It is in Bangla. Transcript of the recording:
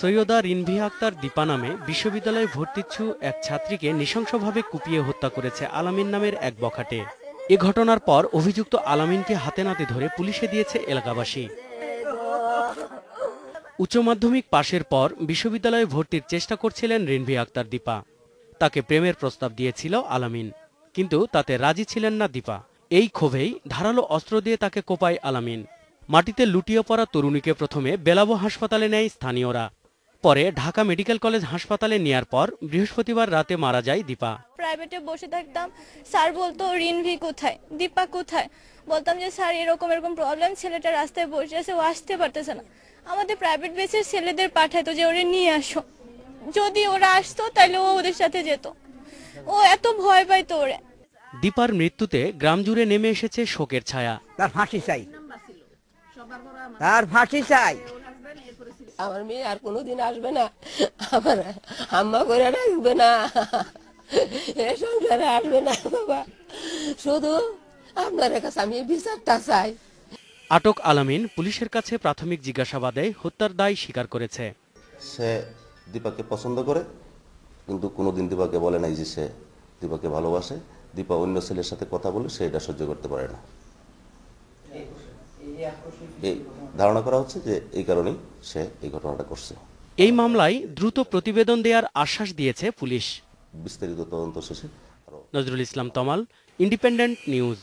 সৈয়দা রিনভি আক্তার দীপা নামে বিশ্ববিদ্যালয়ে ভর্তিচ্ছু এক ছাত্রীকে নৃশংসভাবে কুপিয়ে হত্যা করেছে আলামিন নামের এক বখাটে। এ ঘটনার পর অভিযুক্ত আলামিনকে হাতে নাতে ধরে পুলিশে দিয়েছে এলাকাবাসী। উচ্চ মাধ্যমিক পাশের পর বিশ্ববিদ্যালয়ে ভর্তির চেষ্টা করছিলেন রিনভি আক্তার দীপা। তাকে প্রেমের প্রস্তাব দিয়েছিল আলামিন, কিন্তু তাতে রাজি ছিলেন না দীপা। এই ক্ষোভেই ধারালো অস্ত্র দিয়ে তাকে কোপায় আলামিন। মাটিতে লুটিয়ে পড়া তরুণীকে প্রথমে বেলাবো হাসপাতালে নেয় স্থানীয়রা, পরে ঢাকা মেডিকেল কলেজ হাসপাতালে নেয়ার পর বৃহস্পতিবার রাতে মারা যায় দীপা। প্রাইভেটে বসে থাকতাম, স্যার বলতো রিনভি কোথায়, দীপা কোথায়। বলতাম যে স্যার এরকম এরকম প্রবলেম, ছেলেটা রাস্তায় বসে আছে, ও আসতে পারতেছে না। আমাদের প্রাইভেট বেসের ছেলেদের পাঠাতো যে ওরে নিয়ে আসো, যদি ওরা আসতো তাহলে ও ওদের সাথে যেত। ও এত ভয় পাইতো ওরে। দীপার মৃত্যুতে গ্রাম জুড়ে নেমে এসেছে শোকের ছায়া। তার ফাঁসি চাই, তার ফাঁসি চাই। আমার মেয়ে আর কোনোদিন আসবে না, আমার আম্মা করে রাখবে না, এ সংসারে আসবে না বাবা। শুধু আপনার কাছে আমি বিচারটা চাই। আটক আলামিন পুলিশের কাছে প্রাথমিক জিজ্ঞাসাবাদে হত্যার দায় স্বীকার করেছে। সে দীপাকে পছন্দ করে, কিন্তু কোনোদিন দীপাকে বলে নাই যে সে দীপাকে ভালোবাসে। দীপা অন্য ছেলের সাথে কথা বলে সে এটা সহ্য করতে পারে না। এই ধারণা করা হচ্ছে যে এই কারণেই সে এই ঘটনাটা করছে। এই মামলায় দ্রুত প্রতিবেদন দেওয়ার আশ্বাস দিয়েছে পুলিশ। বিস্তারিত তদন্ত শেষে নজরুল ইসলাম তমাল, ইন্ডিপেন্ডেন্ট নিউজ।